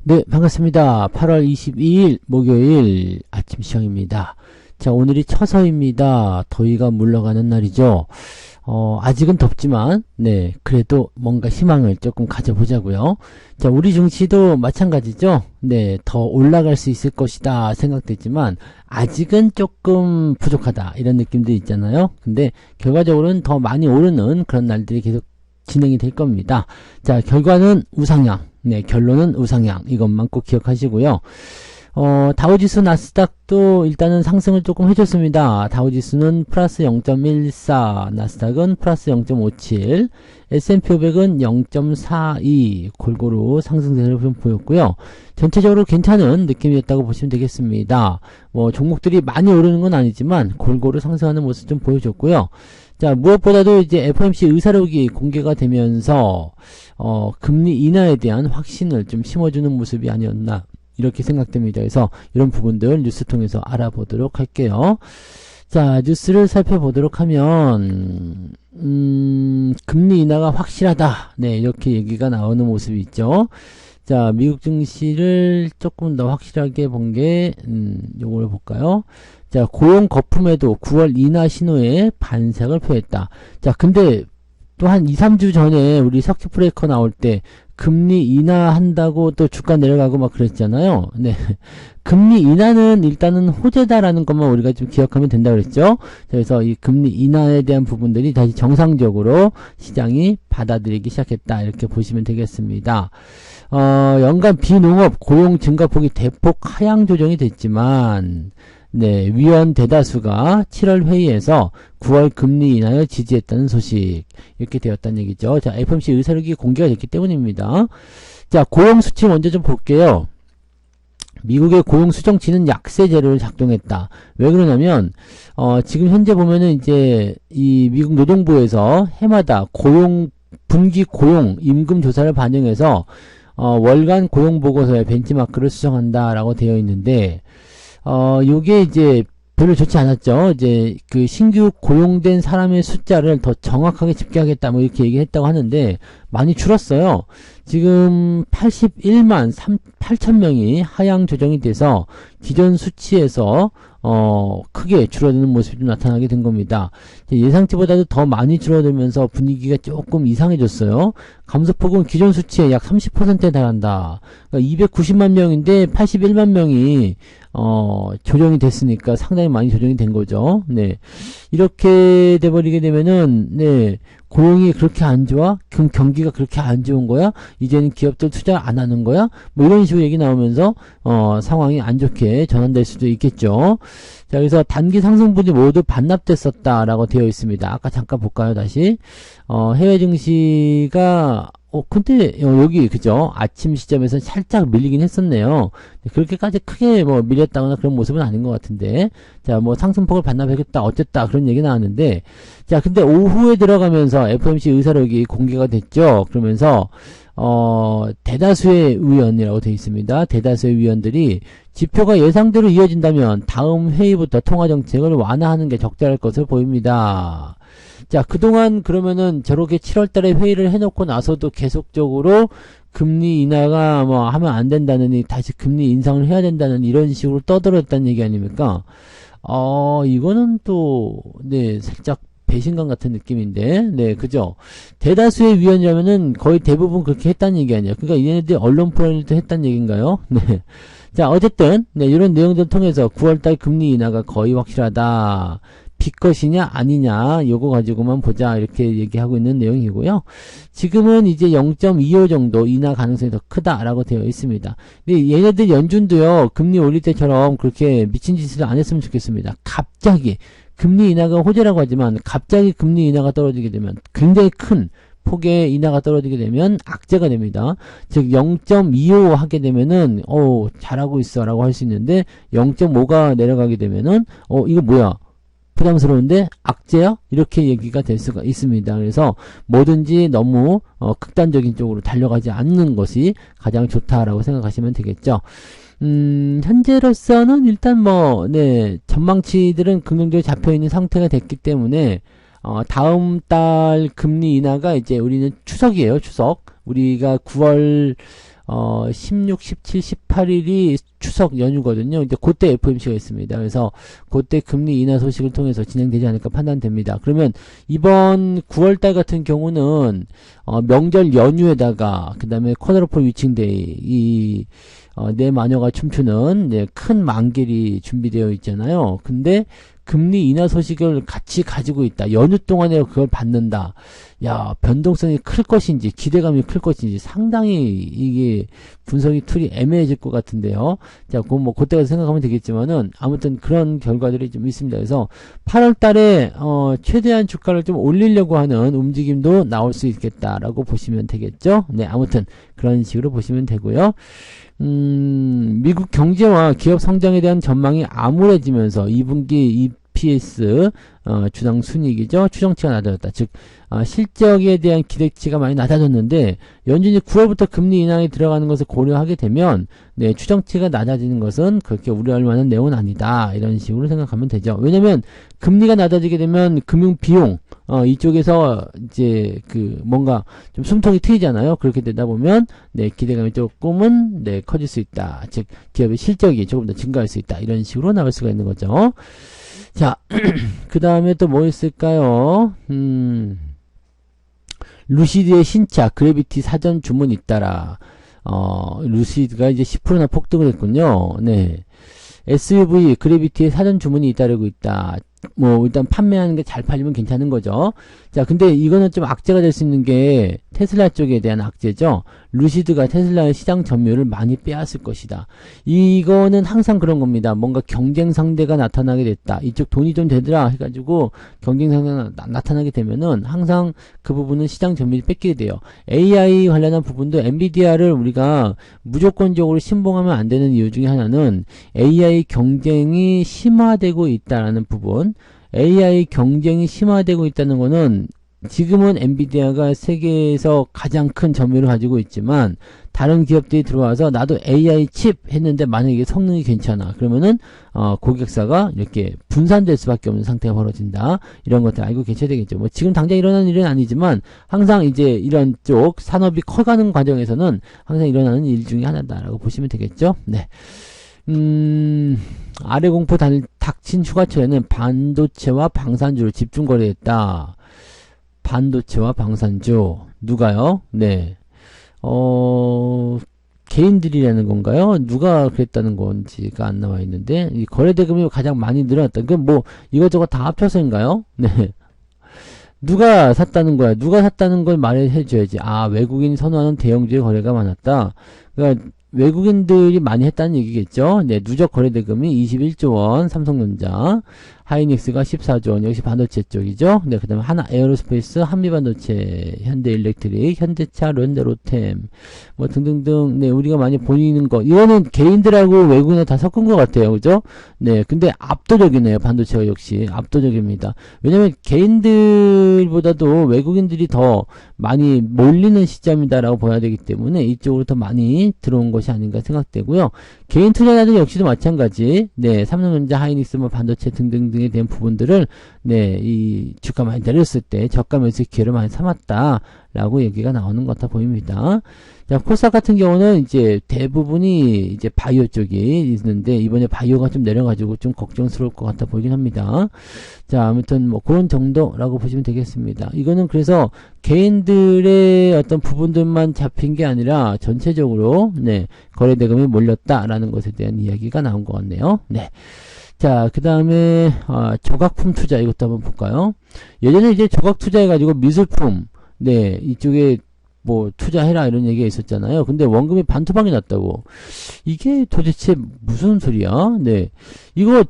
네, 반갑습니다. 8월 22일 목요일 아침 시황입니다. 자, 오늘이 처서입니다. 더위가 물러가는 날이죠. 아직은 덥지만, 네, 그래도 뭔가 희망을 조금 가져보자고요. 자, 우리 증시도 마찬가지죠. 네, 더 올라갈 수 있을 것이다 생각되지만, 아직은 조금 부족하다. 이런 느낌도 있잖아요. 근데 결과적으로는 더 많이 오르는 그런 날들이 계속 진행이 될 겁니다. 자, 결과는 우상향. 네, 결론은 우상향. 이것만 꼭 기억하시고요. 다우지수 나스닥도 일단은 상승을 조금 해줬습니다. 다우지수는 플러스 0.14, 나스닥은 플러스 0.57, S&P 500은 0.42 골고루 상승세를 좀 보였고요. 전체적으로 괜찮은 느낌이었다고 보시면 되겠습니다. 뭐 종목들이 많이 오르는 건 아니지만 골고루 상승하는 모습 좀 보여줬고요. 자, 무엇보다도 이제 FOMC 의사록이 공개가 되면서 금리 인하에 대한 확신을 좀 심어주는 모습이 아니었나 이렇게 생각됩니다. 그래서 이런 부분들 뉴스 통해서 알아보도록 할게요. 자, 뉴스를 살펴보도록 하면 금리 인하가 확실하다. 네, 이렇게 얘기가 나오는 모습이 있죠. 자, 미국 증시를 조금 더 확실하게 본 게 요걸 볼까요? 자, 고용 거품에도 9월 인하 신호에 반색을 표했다. 자, 근데 또 한 2, 3주 전에 우리 서킷 브레이커 나올 때 금리 인하한다고 또 주가 내려가고 막 그랬잖아요. 네. 금리 인하는 일단은 호재다라는 것만 우리가 좀 기억하면 된다 그랬죠. 그래서 이 금리 인하에 대한 부분들이 다시 정상적으로 시장이 받아들이기 시작했다. 이렇게 보시면 되겠습니다. 연간 비농업 고용 증가폭이 대폭 하향 조정이 됐지만 네, 위원 대다수가 7월 회의에서 9월 금리 인하를 지지했다는 소식 이렇게 되었다는 얘기죠. 자, FOMC 의사록이 공개가 됐기 때문입니다. 자, 고용 수치 먼저 좀 볼게요. 미국의 고용 수정치는 약세제로를 작동했다. 왜 그러냐면 지금 현재 보면은 이제 이 미국 노동부에서 해마다 분기 고용 임금 조사를 반영해서 월간 고용 보고서의 벤치마크를 수정한다라고 되어 있는데 요게 이제 별로 좋지 않았죠. 이제 그 신규 고용된 사람의 숫자를 더 정확하게 집계하겠다 뭐 이렇게 얘기했다고 하는데 많이 줄었어요. 지금 81만 8천 명이 하향 조정이 돼서 기존 수치에서 크게 줄어드는 모습이 좀 나타나게 된 겁니다. 예상치보다도 더 많이 줄어들면서 분위기가 조금 이상해졌어요. 감소폭은 기존 수치의 약 30%에 달한다. 그러니까 290만 명인데 81만 명이 조정이 됐으니까 상당히 많이 조정이 된 거죠. 네. 이렇게 돼버리게 되면은, 네. 고용이 그렇게 안 좋아? 그럼 경기가 그렇게 안 좋은 거야? 이제는 기업들 투자 안 하는 거야? 뭐 이런 식으로 얘기 나오면서, 상황이 안 좋게 전환될 수도 있겠죠. 자, 그래서 단기 상승분이 모두 반납됐었다라고 되어 있습니다. 아까 잠깐 볼까요, 다시? 해외 증시가, 근데, 여기, 그죠? 아침 시점에서 살짝 밀리긴 했었네요. 그렇게까지 크게 뭐 밀렸다거나 그런 모습은 아닌 것 같은데. 자, 뭐 상승폭을 반납하겠다, 어쨌다, 그런 얘기 나왔는데. 자, 근데 오후에 들어가면서 FOMC 의사록이 공개가 됐죠. 그러면서, 대다수의 의원이라고 되어 있습니다. 대다수의 위원들이 지표가 예상대로 이어진다면 다음 회의부터 통화정책을 완화하는 게 적절할 것으로 보입니다. 자, 그동안 그러면은 저렇게 7월달에 회의를 해놓고 나서도 계속적으로 금리 인하가 뭐 하면 안 된다느니 다시 금리 인상을 해야 된다는 이런 식으로 떠들었다는 얘기 아닙니까? 이거는 또, 네, 살짝 배신감 같은 느낌인데, 네, 그죠? 대다수의 위원이라면은 거의 대부분 그렇게 했다는 얘기 아니에요. 그러니까 얘네들이 언론 프로그램도 했다는 얘기인가요? 네. 자, 어쨌든, 네, 이런 내용들을 통해서 9월달 금리 인하가 거의 확실하다. 빚것이냐 아니냐 요거 가지고만 보자 이렇게 얘기하고 있는 내용이고요. 지금은 이제 0.25 정도 인하 가능성이 더 크다라고 되어 있습니다. 근데 얘네들 연준도요 금리 올릴 때처럼 그렇게 미친 짓을 안 했으면 좋겠습니다. 갑자기 금리 인하가 호재라고 하지만 갑자기 금리 인하가 떨어지게 되면 굉장히 큰 폭의 인하가 떨어지게 되면 악재가 됩니다. 즉 0.25 하게 되면은 잘하고 있어 라고 할 수 있는데 0.5가 내려가게 되면은 이거 뭐야 부담스러운데 악재야? 이렇게 얘기가 될 수가 있습니다. 그래서 뭐든지 너무 극단적인 쪽으로 달려가지 않는 것이 가장 좋다라고 생각하시면 되겠죠. 현재로서는 일단 네, 전망치들은 긍정적으로 잡혀있는 상태가 됐기 때문에 다음 달 금리 인하가 이제 우리는 추석이에요, 추석. 우리가 9월 16, 17, 18일이 추석 연휴거든요. 이제 그때 FOMC가 있습니다. 그래서 그때 금리 인하 소식을 통해서 진행되지 않을까 판단됩니다. 그러면 이번 9월달 같은 경우는 명절 연휴에다가 그 다음에 쿼드러플 위칭데이 내 마녀가 춤추는 큰 만길이 준비되어 있잖아요. 근데 금리 인하 소식을 같이 가지고 있다. 연휴 동안에 그걸 받는다. 야, 변동성이 클 것인지 기대감이 클 것인지 상당히 이게 분석이 툴이 애매해질 것 같은데요. 자, 그때가 생각하면 되겠지만은 아무튼 그런 결과들이 좀 있습니다. 그래서 8월 달에 최대한 주가를 좀 올리려고 하는 움직임도 나올 수 있겠다라고 보시면 되겠죠. 네, 아무튼 그런 식으로 보시면 되고요. 미국 경제와 기업 성장에 대한 전망이 암울해지면서 2분기 EPS 주당 순이익이죠. 추정치가 낮아졌다. 즉 실적에 대한 기대치가 많이 낮아졌는데 연준이 9월부터 금리 인하에 들어가는 것을 고려하게 되면 추정치가 낮아지는 것은 그렇게 우려할 만한 내용은 아니다. 이런 식으로 생각하면 되죠. 왜냐면 금리가 낮아지게 되면 금융 비용 이쪽에서 이제 뭔가 좀 숨통이 트이잖아요. 그렇게 되다 보면 기대감이 조금은 커질 수 있다. 즉 기업의 실적이 조금 더 증가할 수 있다. 이런 식으로 나올 수가 있는 거죠. 자, 그 다음에 또 뭐 있을까요? 루시드의 신차, 그래비티 사전 주문 잇따라. 루시드가 이제 10%나 폭등을 했군요. 네. SUV, 그래비티의 사전 주문이 잇따르고 있다. 일단 판매하는 게 잘 팔리면 괜찮은 거죠. 자, 근데 이거는 좀 악재가 될 수 있는 게 테슬라 쪽에 대한 악재죠. 루시드가 테슬라의 시장 점유율을 많이 빼앗을 것이다. 이거는 항상 그런 겁니다. 뭔가 경쟁 상대가 나타나게 됐다. 이쪽 돈이 좀 되더라 해가지고 경쟁 상대가 나타나게 되면은 항상 그 부분은 시장 점유율이 뺏기게 돼요. AI 관련한 부분도 엔비디아를 우리가 무조건적으로 신봉하면 안 되는 이유 중에 하나는 AI 경쟁이 심화되고 있다라는 부분. AI 경쟁이 심화되고 있다는 거는 지금은 엔비디아가 세계에서 가장 큰 점유율을 가지고 있지만 다른 기업들이 들어와서 나도 AI 칩 했는데 만약에 이게 성능이 괜찮아 그러면은 고객사가 이렇게 분산될 수밖에 없는 상태가 벌어진다. 이런 것들 알고 계셔야 되겠죠. 뭐 지금 당장 일어나는 일은 아니지만 항상 이제 이런 쪽 산업이 커가는 과정에서는 항상 일어나는 일 중에 하나다라고 보시면 되겠죠. 네. 아래 공포 닥친 휴가철에는 반도체와 방산주를 집중 거래했다. 반도체와 방산주 누가요? 네. 개인들이라는 건가요? 누가 그랬다는 건지가 안 나와 있는데 이 거래 대금이 가장 많이 늘어났다. 그럼 뭐 이것저것 다 합쳐서인가요? 네. 누가 샀다는 거야? 누가 샀다는 걸 말해 줘야지. 아, 외국인이 선호하는 대형주의 거래가 많았다. 그러니까 외국인들이 많이 했다는 얘기겠죠. 네, 누적 거래 대금이 21조 원, 삼성전자, 하이닉스가 14조 원, 역시 반도체 쪽이죠. 네, 그 다음에 하나 에어로스페이스, 한미반도체, 현대일렉트릭, 현대차, 런데로템, 뭐 등등등, 네, 우리가 많이 보이는 거. 이거는 개인들하고 외국인을 다 섞은 것 같아요. 그죠? 네, 근데 압도적이네요. 반도체가 역시 압도적입니다. 왜냐면 개인들보다도 외국인들이 더 많이 몰리는 시점이다라고 봐야 되기 때문에 이쪽으로 더 많이 들어온 것이 아닌가 생각되고요. 개인 투자자들 역시도 마찬가지. 네, 삼성전자, 하이닉스, 뭐 반도체 등등등에 대한 부분들을 이 주가 많이 내렸을 때 저가 매수 기회를 많이 삼았다라고 얘기가 나오는 것 같아 보입니다. 자, 코스닥 같은 경우는 이제 대부분이 이제 바이오 쪽이 있는데 이번에 바이오가 좀 내려가지고 좀 걱정스러울 것 같아 보이긴 합니다. 자, 아무튼 뭐 그런 정도라고 보시면 되겠습니다. 이거는 그래서 개인들의 어떤 부분들만 잡힌 게 아니라 전체적으로 네, 거래 대금이 몰렸다라는 것에 대한 이야기가 나온 것 같네요. 네. 자, 그 다음에 조각품 투자 이것도 한번 볼까요? 예전에 이제 조각 투자해가지고 미술품 네, 이쪽에 뭐 투자해라 이런 얘기가 있었잖아요. 근데 원금이 반토막이 났다고. 이게 도대체 무슨 소리야? 네. 이거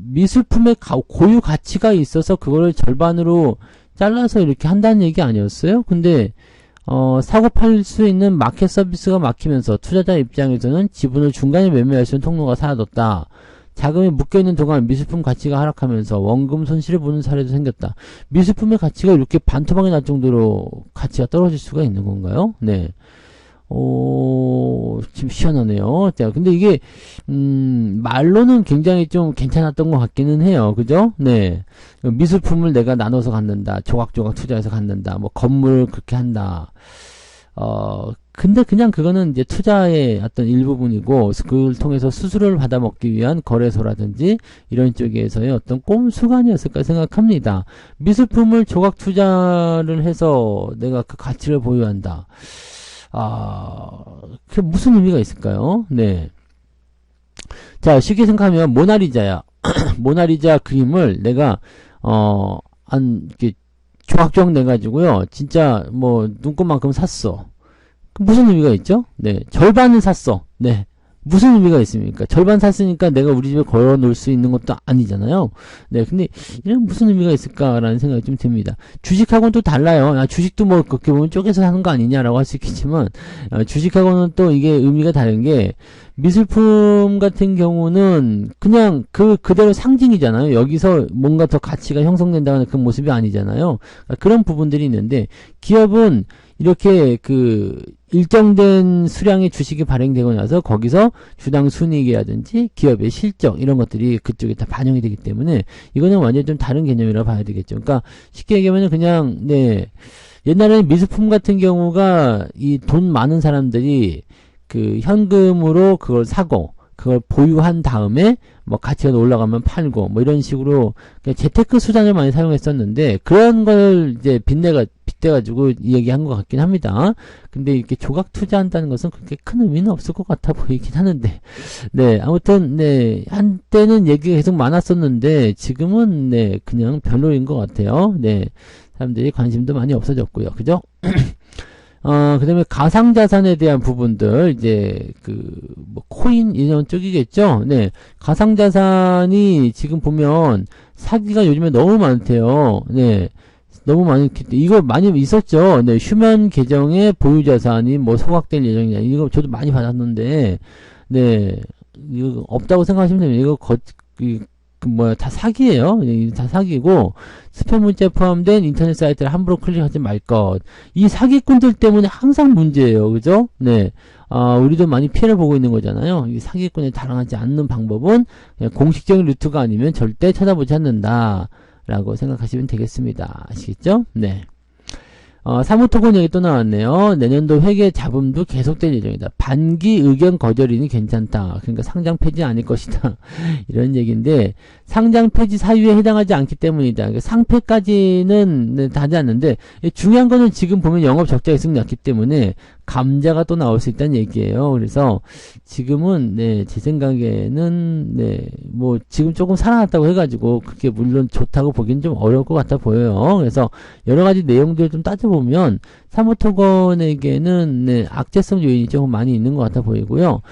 미술품의 고유 가치가 있어서 그거를 절반으로 잘라서 이렇게 한다는 얘기 아니었어요? 근데 사고 팔 수 있는 마켓 서비스가 막히면서 투자자 입장에서는 지분을 중간에 매매할 수 있는 통로가 사라졌다. 자금이 묶여있는 동안 미술품 가치가 하락하면서 원금 손실을 보는 사례도 생겼다. 미술품의 가치가 이렇게 반토막이 날 정도로 가치가 떨어질 수가 있는 건가요? 네. 지금 시원하네요. 자, 근데 이게, 말로는 굉장히 좀 괜찮았던 것 같기는 해요. 그죠? 네. 미술품을 내가 나눠서 갖는다. 조각조각 투자해서 갖는다. 뭐, 건물 그렇게 한다. 근데 그냥 그거는 이제 투자의 어떤 일부분이고, 그걸 통해서 수수료를 받아먹기 위한 거래소라든지 이런 쪽에서의 어떤 꼼수가 아니었을까 생각합니다. 미술품을 조각 투자를 해서 내가 그 가치를 보유한다. 그게 무슨 의미가 있을까요? 네. 자, 쉽게 생각하면 모나리자야. 모나리자 그림을 내가 이렇게 조각조각 내가지고요. 진짜 뭐 눈곱만큼 샀어. 무슨 의미가 있죠? 네, 절반은 샀어. 네, 무슨 의미가 있습니까? 절반 샀으니까 내가 우리 집에 걸어 놓을 수 있는 것도 아니잖아요. 네, 근데 이런 무슨 의미가 있을까라는 생각이 좀 듭니다. 주식하고는 또 달라요. 주식도 뭐 그렇게 보면 쪼개서 사는 거 아니냐라고 할 수 있겠지만, 주식하고는 또 이게 의미가 다른 게, 미술품 같은 경우는 그냥 그대로 상징이잖아요. 여기서 뭔가 더 가치가 형성된다는 그 모습이 아니잖아요. 그런 부분들이 있는데, 기업은 이렇게 일정된 수량의 주식이 발행되고 나서 거기서 주당 순이익이라든지 기업의 실적 이런 것들이 그쪽에 다 반영이 되기 때문에 이거는 완전히 좀 다른 개념이라고 봐야 되겠죠. 그러니까 쉽게 얘기하면 그냥 옛날에는 미술품 같은 경우가 이 돈 많은 사람들이 현금으로 그걸 사고 그걸 보유한 다음에 뭐 가치가 올라가면 팔고 뭐 이런 식으로 재테크 수단을 많이 사용했었는데 그런 걸 이제 빗대가지고 얘기한 것 같긴 합니다. 근데 이렇게 조각 투자한다는 것은 그렇게 큰 의미는 없을 것 같아 보이긴 하는데 아무튼 한때는 얘기가 계속 많았었는데 지금은 그냥 별로인 것 같아요. 사람들이 관심도 많이 없어졌고요. 그죠? 그 다음에 가상자산에 대한 부분들, 뭐 코인, 이런 쪽이겠죠? 가상자산이 지금 보면 사기가 요즘에 너무 많대요. 너무 많기 때문에, 이거 많이 있었죠? 휴면 계정의 보유자산이 뭐 소각될 예정이냐. 이거 저도 많이 받았는데, 이거 없다고 생각하시면 됩니다. 이거 다 사기예요. 다 사기고 스팸 문자 포함된 인터넷 사이트를 함부로 클릭하지 말 것. 이 사기꾼들 때문에 항상 문제예요. 그죠? 우리도 많이 피해를 보고 있는 거잖아요. 이 사기꾼에 달아나지 않는 방법은 그냥 공식적인 루트가 아니면 절대 찾아보지 않는다. 라고 생각하시면 되겠습니다. 아시겠죠? 사무토건 얘기 또 나왔네요. 내년도 회계 잡음도 계속될 예정이다. 반기 의견 거절이니 괜찮다. 그러니까 상장 폐지 아닐 것이다. 이런 얘기인데 상장 폐지 사유에 해당하지 않기 때문이다. 그러니까 상폐까지는 다 하지 않는데 중요한 거는 지금 보면 영업 적자 이익 났기 때문에 감자가 또 나올 수 있다는 얘기예요. 그래서 지금은 제 생각에는 뭐 지금 조금 살아났다고 해가지고 그게 물론 좋다고 보기는 좀 어려울 것 같아 보여요. 그래서 여러 가지 내용들을 좀 따져보면 사무토건에게는 악재성 요인이 조금 많이 있는 것 같아 보이고요.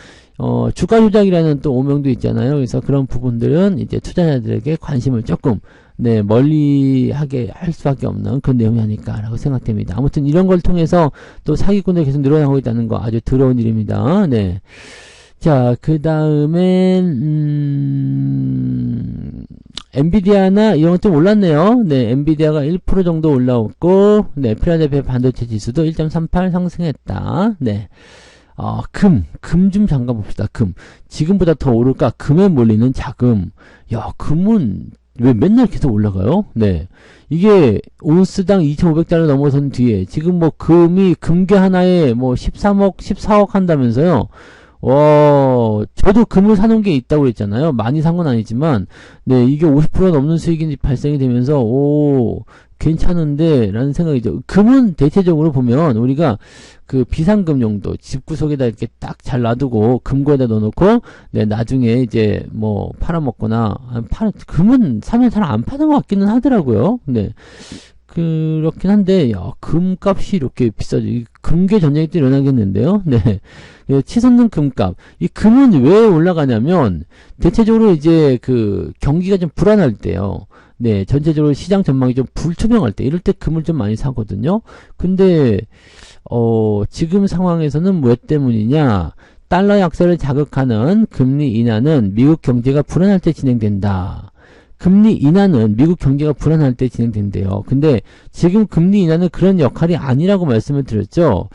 주가 조작이라는 또 오명도 있잖아요. 그래서 그런 부분들은 이제 투자자들에게 관심을 조금 멀리하게 할 수밖에 없는 그런 내용이 아닐까라고 생각됩니다. 아무튼 이런 걸 통해서 또 사기꾼들이 계속 늘어나고 있다는 거 아주 더러운 일입니다. 자, 그 다음에 엔비디아나 이런 것도 올랐네요. 엔비디아가 1% 정도 올라왔고, 필라델피아 반도체 지수도 1.38 상승했다. 금 좀 잠깐 봅시다. 지금보다 더 오를까? 금에 몰리는 자금. 야, 금은 왜 맨날 계속 올라가요? 이게 온스당 2,500달러 넘어선 뒤에 지금 뭐 금괴 하나에 뭐 13억, 14억 한다면서요. 저도 금을 사놓은 게 있다고 그랬잖아요. 많이 산 건 아니지만, 이게 50% 넘는 수익이 발생이 되면서, 괜찮은데, 라는 생각이죠. 금은 대체적으로 보면, 우리가 비상금 용도, 집구석에다 이렇게 딱 잘 놔두고, 금고에다 넣어놓고, 나중에 이제 뭐, 팔아먹거나, 금은 사면 잘 안 파는 것 같기는 하더라고요. 그렇긴 한데, 금값이 이렇게 비싸죠. 금괴 전쟁이 또 일어나겠는데요. 치솟는 금값. 이 금은 왜 올라가냐면, 대체적으로 이제 경기가 좀 불안할 때요. 전체적으로 시장 전망이 좀 불투명할 때, 이럴 때 금을 좀 많이 사거든요. 근데, 지금 상황에서는 왜 때문이냐? 달러 약세를 자극하는 금리 인하는 미국 경제가 불안할 때 진행된다. 금리 인하는 미국 경제가 불안할 때 진행된대요. 근데 지금 금리 인하는 그런 역할이 아니라고 말씀을 드렸죠.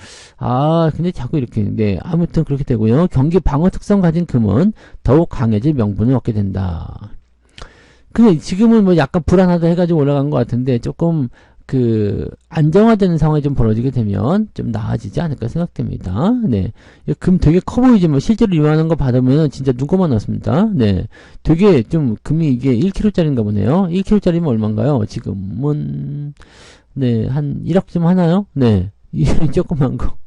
근데 자꾸 이렇게 아무튼 그렇게 되고요. 경기 방어 특성 가진 금은 더욱 강해질 명분을 얻게 된다. 근데 지금은 뭐 약간 불안하다 해가지고 올라간 것 같은데 조금 안정화되는 상황이 좀 벌어지게 되면 좀 나아지지 않을까 생각됩니다. 네. 금 되게 커 보이지만 실제로 이만한 거 받으면 진짜 눈곱만 났습니다. 네. 되게 좀 금이 이게 1kg짜리인가 보네요. 1kg짜리면 얼마인가요? 지금은, 네, 한 1억 좀 하나요? 네. 이 조그만 거.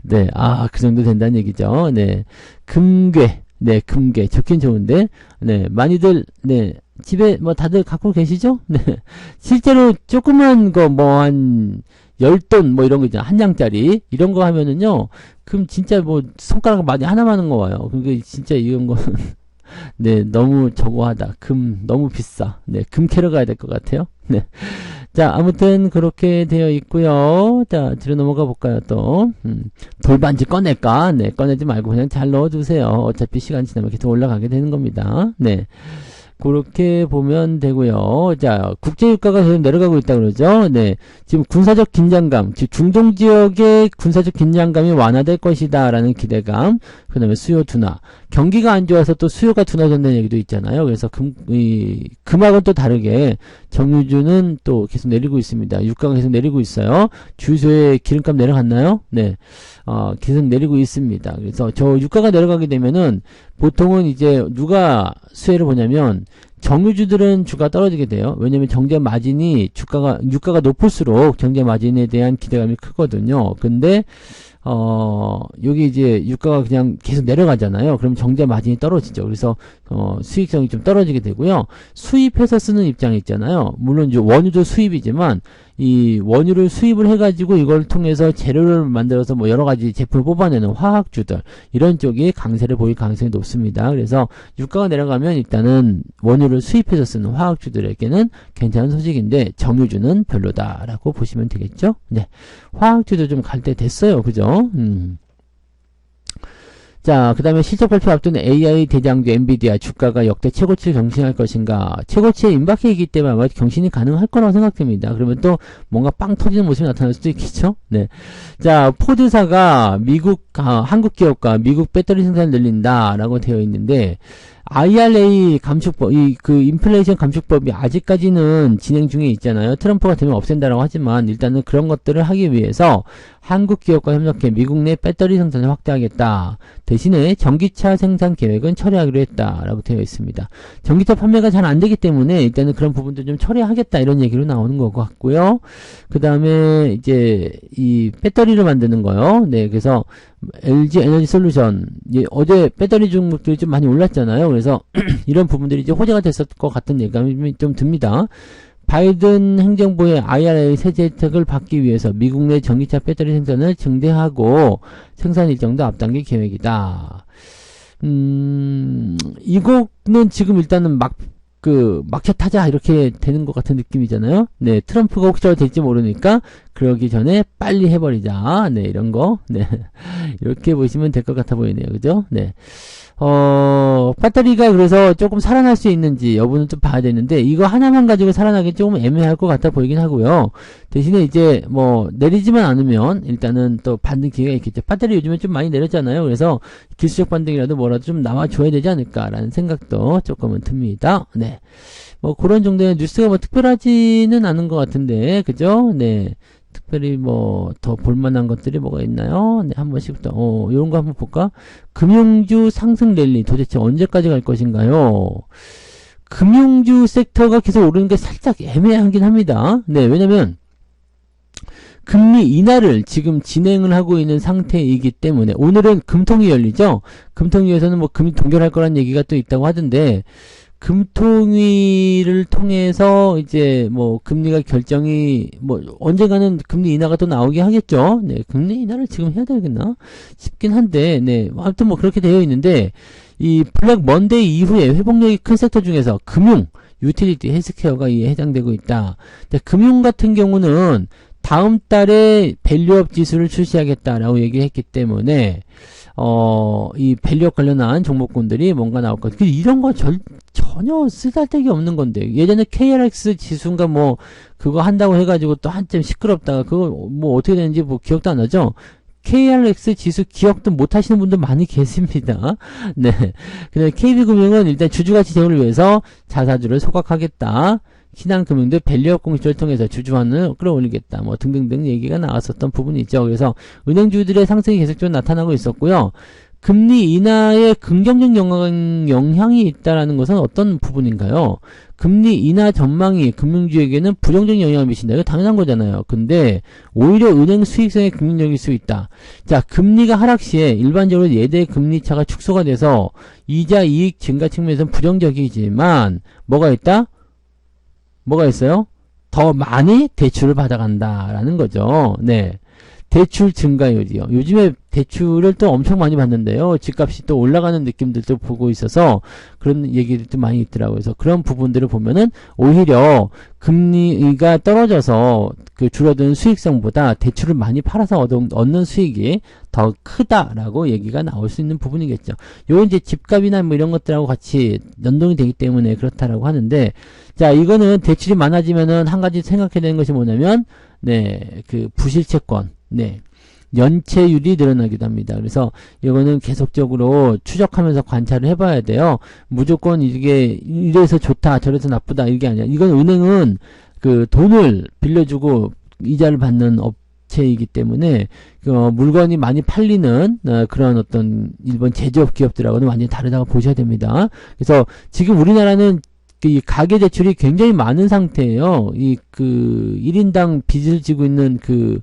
네. 그 정도 된다는 얘기죠. 네. 금괴. 네, 금괴. 좋긴 좋은데, 네. 많이들, 네. 집에 뭐 다들 갖고 계시죠? 네. 실제로 조그만 거 뭐 한 10돈 뭐 이런 거 있잖아. 한 장짜리. 이런 거 하면은요. 금 진짜 뭐 손가락 많이 하나만 한거 와요. 그게 진짜 이런 거는 네, 너무 저거하다. 금 너무 비싸. 네, 금 캐러 가야 될 것 같아요. 네. 자, 아무튼 그렇게 되어 있고요. 자, 뒤로 넘어가 볼까요, 또. 돌반지 꺼낼까? 네, 꺼내지 말고 그냥 잘 넣어두세요. 어차피 시간 지나면 계속 올라가게 되는 겁니다. 네. 그렇게 보면 되고요. 자, 국제유가가 계속 내려가고 있다 그러죠. 네, 지금 군사적 긴장감, 중동 지역의 군사적 긴장감이 완화될 것이다라는 기대감. 그다음에 수요 둔화. 경기가 안 좋아서 또 수요가 둔화된다는 얘기도 있잖아요. 그래서 금하고는 또 다르게 정유주는 또 계속 내리고 있습니다. 유가가 계속 내리고 있어요. 주유소에 기름값 내려갔나요? 네, 계속 내리고 있습니다. 그래서 저 유가가 내려가게 되면은 보통은 이제 누가 수혜를 보냐면 정유주들은 주가 떨어지게 돼요. 왜냐면 정제 마진이 유가가 높을수록 정제 마진에 대한 기대감이 크거든요. 근데 여기 이제 유가가 그냥 계속 내려가잖아요. 그럼 정제 마진이 떨어지죠. 그래서 수익성이 좀 떨어지게 되고요. 수입해서 쓰는 입장이 있잖아요. 물론 이제 원유도 수입이지만 이 원유를 수입을 해가지고 이걸 통해서 재료를 만들어서 뭐 여러 가지 제품을 뽑아내는 화학주들 이런 쪽이 강세를 보일 가능성이 높습니다. 그래서 유가가 내려가면 일단은 원유를 수입해서 쓰는 화학주들에게는 괜찮은 소식인데 정유주는 별로다라고 보시면 되겠죠. 네, 화학주도 좀 갈 때 됐어요, 그죠? 자, 그 다음에 실적 발표 앞두는 AI 대장주 엔비디아 주가가 역대 최고치를 경신할 것인가. 최고치에 임박해있기 때문에 아마 경신이 가능할 거라고 생각됩니다. 그러면 또 뭔가 빵 터지는 모습이 나타날 수도 있겠죠? 네. 자, 포드사가 한국 기업과 미국 배터리 생산을 늘린다라고 되어 있는데, IRA 감축법, 인플레이션 감축법이 아직까지는 진행 중에 있잖아요. 트럼프가 되면 없앤다라고 하지만, 일단은 그런 것들을 하기 위해서 한국 기업과 협력해 미국 내 배터리 생산을 확대하겠다. 대신에 전기차 생산 계획은 철회하기로 했다라고 되어 있습니다. 전기차 판매가 잘 안 되기 때문에 일단은 그런 부분도 좀 처리하겠다 이런 얘기로 나오는 것 같고요. 그 다음에 이제 이 배터리를 만드는 거요. 네, 그래서 LG 에너지 솔루션 어제 배터리 종목들이 좀 많이 올랐잖아요. 그래서 이런 부분들이 이제 호재가 됐을 것 같은 예감이 좀 듭니다. 바이든 행정부의 IRA 세제 혜택을 받기 위해서 미국 내 전기차 배터리 생산을 증대하고 생산 일정도 앞당길 계획이다. 이거는 지금 일단은 막차 타자 이렇게 되는 것 같은 느낌이잖아요. 네, 트럼프가 혹시라도 될지 모르니까 그러기 전에 빨리 해버리자. 네, 이런 거. 네, 이렇게 보시면 될 것 같아 보이네요. 그죠? 네. 배터리가 그래서 조금 살아날 수 있는지 여부는 좀 봐야 되는데, 이거 하나만 가지고 살아나기 조금 애매할 것 같아 보이긴 하고요. 대신에 이제 뭐, 내리지만 않으면 일단은 또 반등 기회가 있겠죠. 배터리 요즘에 좀 많이 내렸잖아요. 그래서 기술적 반등이라도 뭐라도 좀 나와줘야 되지 않을까라는 생각도 조금은 듭니다. 네. 뭐, 그런 정도의 뉴스가 뭐 특별하지는 않은 것 같은데, 그죠? 네. 특별히 뭐 더 볼만한 것들이 뭐가 있나요? 네, 한 번씩 더 이런 거 한번 볼까? 금융주 상승 랠리 도대체 언제까지 갈 것인가요? 금융주 섹터가 계속 오르는 게 살짝 애매하긴 합니다. 네, 왜냐면 금리 인하를 지금 진행을 하고 있는 상태이기 때문에 오늘은 금통위 열리죠? 금통위에서는 뭐 금리 동결할 거란 얘기가 또 있다고 하던데, 금통위를 통해서 이제 뭐 금리가 결정이 뭐 언젠가는 금리 인하가 또 나오게 하겠죠. 네, 금리 인하를 지금 해야 되겠나 싶긴 한데, 네, 아무튼 뭐 그렇게 되어 있는데, 이 블랙 먼데이 이후에 회복력이 큰 섹터 중에서 금융, 유틸리티, 헬스케어가 이에 해당되고 있다. 근데 금융 같은 경우는 다음 달에 밸류업 지수를 출시하겠다라고 얘기했기 때문에 이 밸류업 관련한 종목군들이 뭔가 나올 것 같아요. 이런 거 전혀 쓰잘데기 없는 건데, 예전에 KRX 지수인가 뭐 그거 한다고 해가지고 또 한참 시끄럽다가 그거 뭐 어떻게 되는지 뭐 기억도 안 나죠? KRX 지수 기억도 못 하시는 분들 많이 계십니다. 네. 근데 KB금융은 일단 주주가치 제고를 위해서 자사주를 소각하겠다. 신한금융도 밸류업 공시를 통해서 주주환을 끌어올리겠다. 뭐 등등등 얘기가 나왔었던 부분이 있죠. 그래서 은행주들의 상승이 계속적으로 나타나고 있었고요. 금리 인하에 긍정적 영향이 있다라는 것은 어떤 부분인가요? 금리 인하 전망이 금융주에게는 부정적 영향을 미친다. 이거 당연한 거잖아요. 근데 오히려 은행 수익성에 긍정적일 수 있다. 자, 금리가 하락 시에 일반적으로 예대 금리 차가 축소가 돼서 이자 이익 증가 측면에서는 부정적이지만 뭐가 있다? 뭐가 있어요? 더 많이 대출을 받아간다라는 거죠. 네. 대출 증가율이요. 요즘에 대출을 또 엄청 많이 받는데요. 집값이 또 올라가는 느낌들도 보고 있어서 그런 얘기들도 많이 있더라고요. 그래서 그런 부분들을 보면은 오히려 금리가 떨어져서 그 줄어든 수익성보다 대출을 많이 팔아서 얻는 수익이 더 크다라고 얘기가 나올 수 있는 부분이겠죠. 요건 이제 집값이나 뭐 이런 것들하고 같이 연동이 되기 때문에 그렇다라고 하는데, 자, 이거는 대출이 많아지면은 한 가지 생각해야 되는 것이 뭐냐면, 네, 그 부실채권, 네, 연체율이 늘어나기도 합니다. 그래서 이거는 계속적으로 추적하면서 관찰을 해봐야 돼요. 무조건 이게 이래서 좋다, 저래서 나쁘다 이게 아니라, 이건 은행은 그 돈을 빌려주고 이자를 받는 업체이기 때문에 물건이 많이 팔리는 그런 어떤 일본 제조업 기업들하고는 완전히 다르다고 보셔야 됩니다. 그래서 지금 우리나라는 이 가계대출이 굉장히 많은 상태예요. 이 그 1인당 빚을 지고 있는 그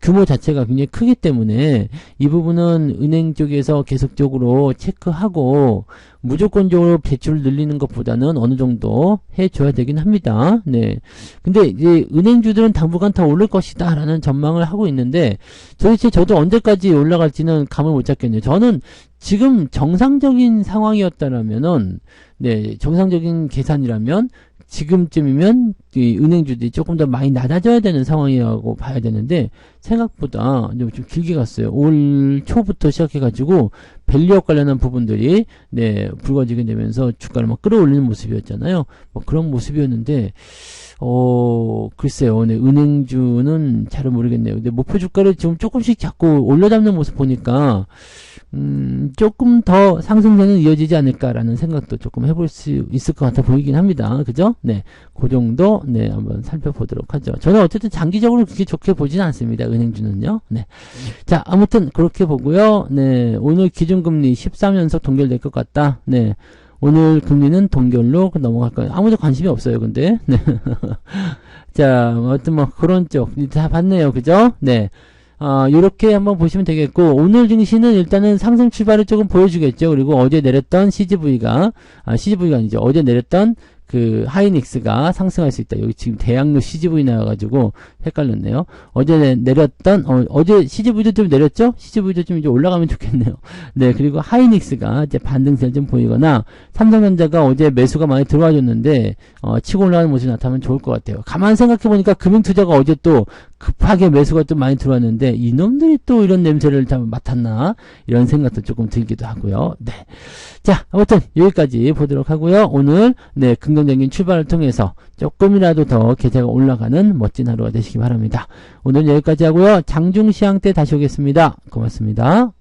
규모 자체가 굉장히 크기 때문에 이 부분은 은행 쪽에서 계속적으로 체크하고 무조건적으로 대출을 늘리는 것보다는 어느 정도 해줘야 되긴 합니다. 네. 근데 이제 은행주들은 당분간 더 오를 것이다 라는 전망을 하고 있는데 도대체 저도 언제까지 올라갈지는 감을 못 잡겠네요. 저는 지금 정상적인 상황이었다라면은, 네, 정상적인 계산이라면 지금쯤이면 이 은행주들이 조금 더 많이 낮아져야 되는 상황이라고 봐야 되는데 생각보다 좀 길게 갔어요. 올 초부터 시작해가지고 밸류업 관련한 부분들이 네 불거지게 되면서 주가를 막 끌어올리는 모습이었잖아요. 뭐 그런 모습이었는데 글쎄요. 네, 은행주는 잘은 모르겠네요. 근데 목표 주가를 지금 조금씩 자꾸 올려잡는 모습 보니까 조금 더 상승세는 이어지지 않을까라는 생각도 조금 해볼 수 있을 것 같아 보이긴 합니다. 그죠? 네. 그 정도, 네, 한번 살펴보도록 하죠. 저는 어쨌든 장기적으로 그렇게 좋게 보진 않습니다. 은행주는요. 네. 자, 아무튼 그렇게 보고요. 네. 오늘 기준금리 13연속 동결될 것 같다. 네. 오늘 금리는 동결로 넘어갈 거예요. 아무도 관심이 없어요, 근데. 네. 자, 아무튼 뭐 그런 쪽 다 봤네요. 그죠? 네. 요렇게 한번 보시면 되겠고, 오늘 증시는 일단은 상승 출발을 조금 보여주겠죠. 그리고 어제 내렸던 CGV가 아니죠. 어제 내렸던 그 하이닉스가 상승할 수 있다. 여기 지금 대학로 CGV 나와가지고 헷갈렸네요. 어제 내렸던 어제 CGV도 좀 내렸죠? CGV도 좀 이제 올라가면 좋겠네요. 네, 그리고 하이닉스가 이제 반등세를 좀 보이거나 삼성전자가 어제 매수가 많이 들어와줬는데 치고 올라가는 모습이 나타나면 좋을 것 같아요. 가만 생각해 보니까 금융투자가 어제 또 급하게 매수가 좀 많이 들어왔는데 이놈들이 또 이런 냄새를 다 맡았나 이런 생각도 조금 들기도 하고요. 네, 자, 아무튼 여기까지 보도록 하고요. 오늘 네 긍정적인 출발을 통해서 조금이라도 더 계좌가 올라가는 멋진 하루가 되시기 바랍니다. 오늘 여기까지 하고요. 장중시황 때 다시 오겠습니다. 고맙습니다.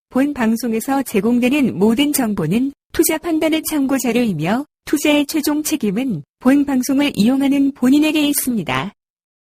본 방송에서 제공되는 모든 정보는 투자 판단의 참고 자료이며 투자의 최종 책임은 본 방송을 이용하는 본인에게 있습니다.